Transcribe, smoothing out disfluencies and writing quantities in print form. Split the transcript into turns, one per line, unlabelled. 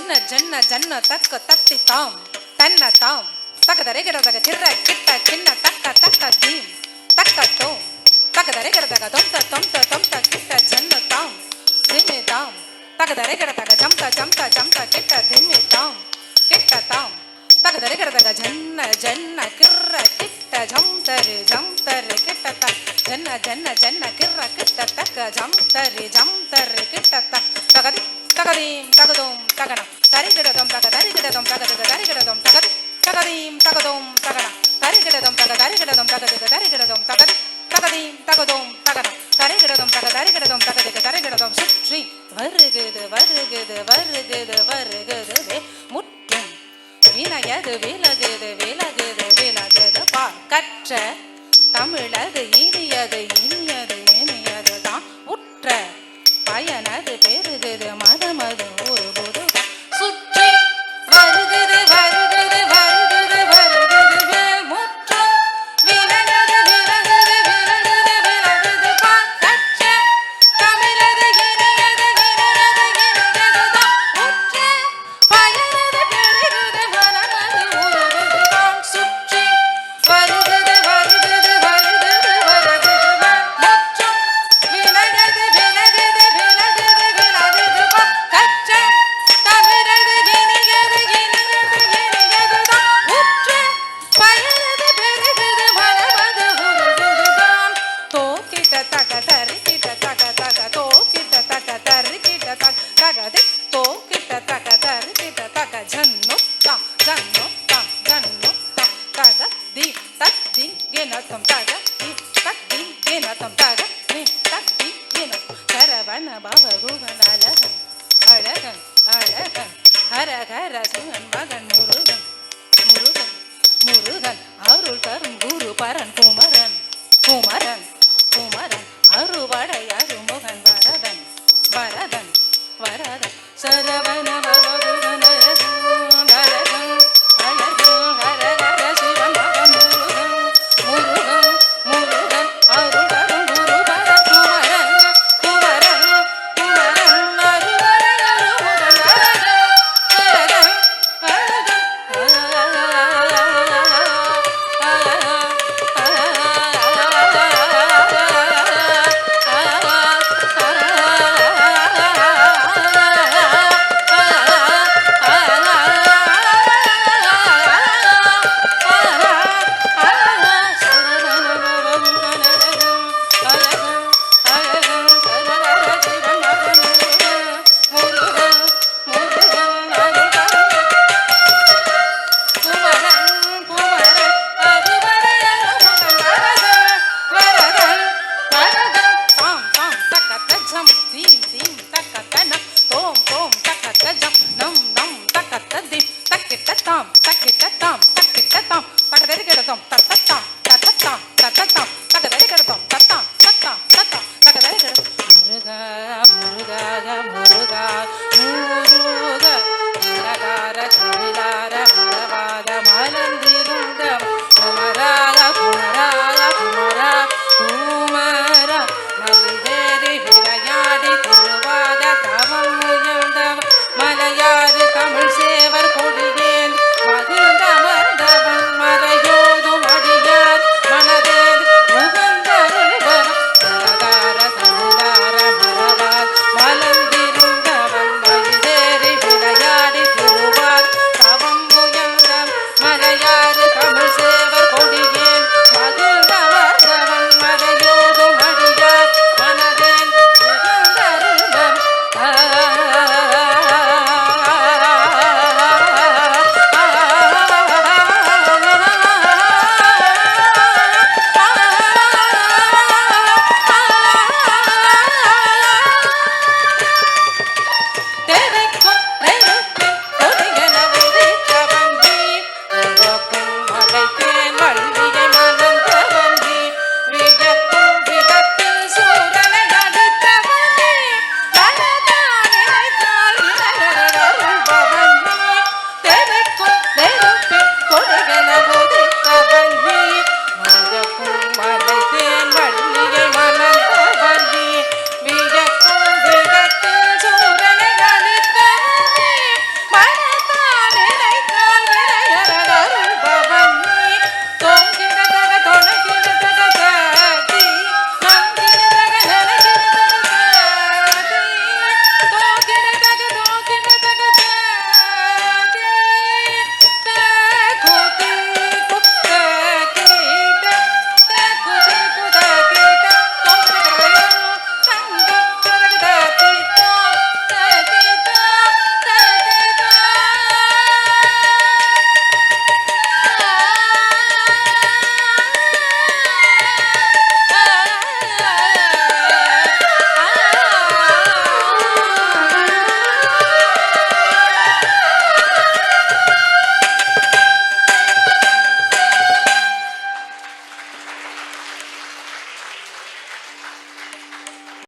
ஜன்ன ஜன்ன ஜன்ன தக்க தத்தி தாம் தன்ன தாம் தக்கதரை கிடதக சிற கிட்ட சின்ன தக்க தக்க தீம் தக்க தோம் தக்கதரை கிடதக தொம்த தொம்த தொம்த கிட்ட ஜன்ன தாம் திமே தாம் தக்கதரை கிடதக ஜம்த ஜம்த ஜம்த கிட்ட திமே தாம் கிட்ட தாம் தக்கதரை கிடதக ஜன்ன ஜன்ன கிற கிட்ட ஜம்தரு ஜம்தரு கிட்ட தக் ஜன்ன ஜன்ன ஜன்ன கிற கிட்ட தக்க ஜம்தரு ஜம்தரு கிட்ட தக் தகதி தகதீம் தகதோம் தகனம் தரிகிடதம் தக தரிகிடதம் தகதுக தரிகிடதம் தகதி தகதீம் தகதோம் தகனம் தரிகிடதம் தக தரிகிடதம் தகதுக தரிகிடதம் தகதி தகதீம் தகதோம் தகனம் தரிகிடதம் தக தரிகிடதம் தகதுக தரிகிடதம் சுற்றி வருகுது வருகுது வருகுது வருகுது முற்றும் வினயது விலகுது விலகுது விலகுது பா கற்ற தமிழது இனியது இனியது இனியது தான் உற்ற பயனது பெருகுது மதமது ஒரு பொது சுற்றி வருகுது வருகுது வருகுது வருகுது முற்றும் விலகுது விலகுது விலகுது விலகுது பா கற்ற தமிழது இனியது இனியது இனியது தான் உற்ற பயனது பெருகுது மதமது ஒரு பொது தான் சுற்றி வருகுது வருகுது வருகுது வருகுது முற்றும் விலகுது விலகுது சரவண பவ குகன் அழகன் அழகன் அழகன் ஹரஹர சிவன் மகன் முருகன் முருகன் முருகன் அருள் தரும் குரு பரன் குமரன் குமரன் குமரன் அருவடை அருமுகன் வரதன் வரதன் வரதன் சரவ